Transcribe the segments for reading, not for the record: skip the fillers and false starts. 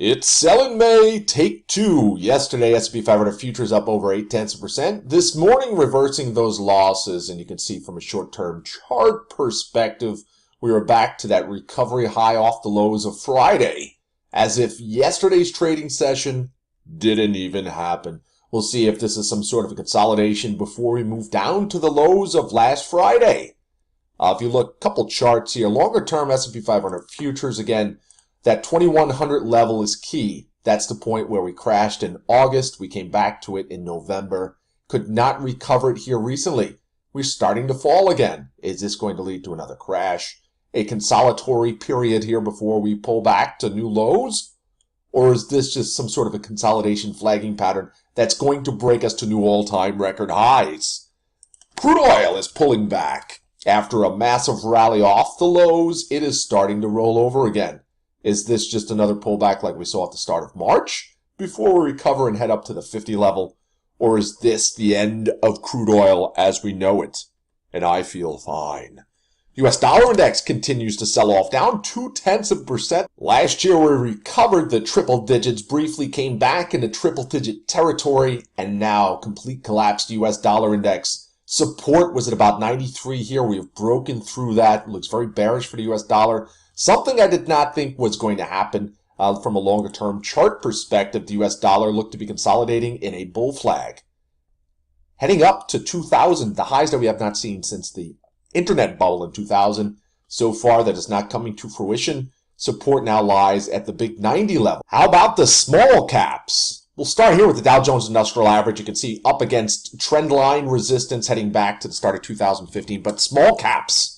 It's selling May, take two. Yesterday, S&P 500 futures up over 0.8%. This morning, reversing those losses. And you can see from a short-term chart perspective, we were back to that recovery high off the lows of Friday, as if yesterday's trading session didn't even happen. We'll see if this is some sort of a consolidation before we move down to the lows of last Friday. If you look, a couple charts here, longer-term S&P 500 futures, again, that 2100 level is key. That's the point where we crashed in August. We came back to it in November. Could not recover it here recently. We're starting to fall again. Is this going to lead to another crash? A consolatory period here before we pull back to new lows? Or is this just some sort of a consolidation flagging pattern that's going to break us to new all-time record highs? Crude oil is pulling back. After a massive rally off the lows, it is starting to roll over again. Is this just another pullback like we saw at the start of March before we recover and head up to the 50 level? Or is this the end of crude oil as we know it? And I feel fine. US dollar index continues to sell off, down 0.2%. Last year we recovered the triple digits, briefly came back into triple digit territory, and now complete collapse to US dollar index. Support was at about 93 here. We have broken through that. Looks very bearish for the US dollar. Something I did not think was going to happen from a longer-term chart perspective. The U.S. dollar looked to be consolidating in a bull flag. Heading up to 2000, the highs that we have not seen since the internet bubble in 2000. So far, that is not coming to fruition. Support now lies at the big 90 level. How about the small caps? We'll start here with the Dow Jones Industrial Average. You can see up against trend line resistance heading back to the start of 2015. But small caps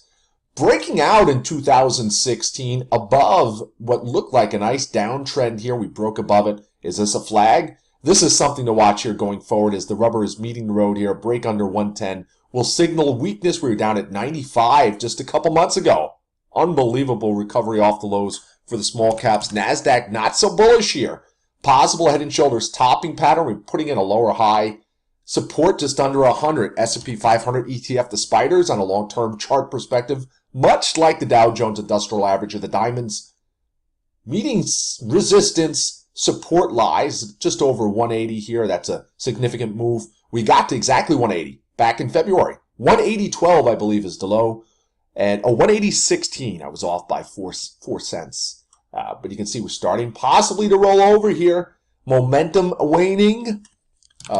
breaking out in 2016 above what looked like a nice downtrend here. We broke above it. Is this a flag? This is something to watch here going forward as the rubber is meeting the road here. Break under 110 will signal weakness. We were down at 95 just a couple months ago. Unbelievable recovery off the lows for the small caps. NASDAQ not so bullish here. Possible head and shoulders topping pattern. We're putting in a lower high. Support just under 100. S&P 500 ETF, the spiders on a long-term chart perspective, much like the Dow Jones Industrial Average or the diamonds. Meeting resistance, support lies just over 180 here. That's a significant move. We got to exactly 180 back in February. 180.12, I believe, is the low. And 180.16, I was off by 4 cents. But you can see we're starting possibly to roll over here. Momentum waning.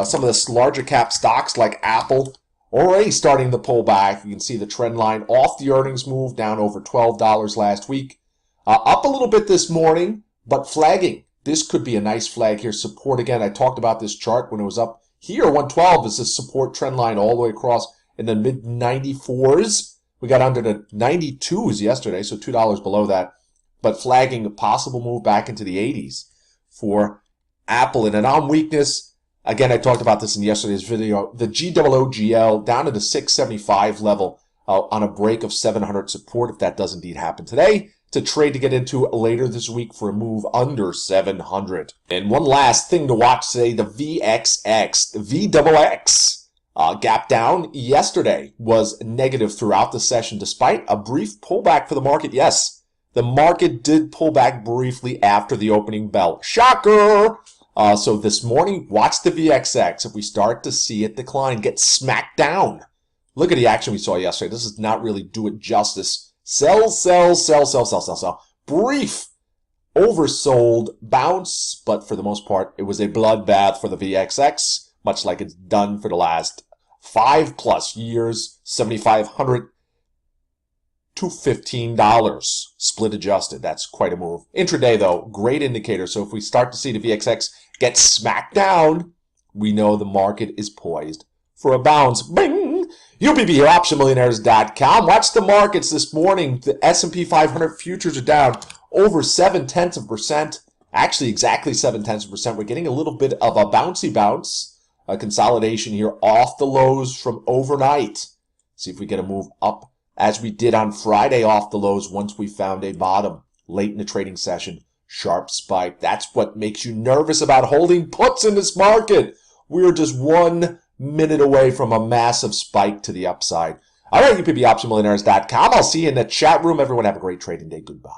Some of the larger cap stocks like Apple already starting to pull back. You can see the trend line off the earnings move, down over $12 last week. Up a little bit this morning, but flagging. This could be a nice flag here. Support again. I talked about this chart when it was up here. 112 is the support trend line all the way across in the mid 94s. We got under the 92s yesterday, so $2 below that. But flagging a possible move back into the 80s for Apple. And an arm weakness. Again, I talked about this in yesterday's video. The GOOGL down to the 675 level on a break of 700 support, if that does indeed happen today, to trade to get into later this week for a move under 700. And one last thing to watch today, the VXX, the VXX gap down yesterday was negative throughout the session, despite a brief pullback for the market. Yes, the market did pull back briefly after the opening bell. Shocker! So this morning, watch the VXX. If we start to see it decline, get smacked down. Look at the action we saw yesterday. This does not really do it justice. Sell, sell, sell, sell, sell, sell, sell. Brief oversold bounce, but for the most part, it was a bloodbath for the VXX, much like it's done for the last 5+ years. 7,500 to $15 split adjusted. That's quite a move. Intraday though, great indicator. So if we start to see the VXX get smacked down, we know the market is poised for a bounce. Bing! UPB here, optionmillionaires.com. Watch the markets this morning. The S&P 500 futures are down over 0.7%. Actually, exactly 0.7%. We're getting a little bit of a bouncy bounce. A consolidation here off the lows from overnight. See if we get a move up as we did on Friday off the lows once we found a bottom late in the trading session. Sharp spike. That's what makes you nervous about holding puts in this market. We're just 1 minute away from a massive spike to the upside. All right, UPB, optionmillionaires.com. I'll see you in the chat room. Everyone have a great trading day. Goodbye.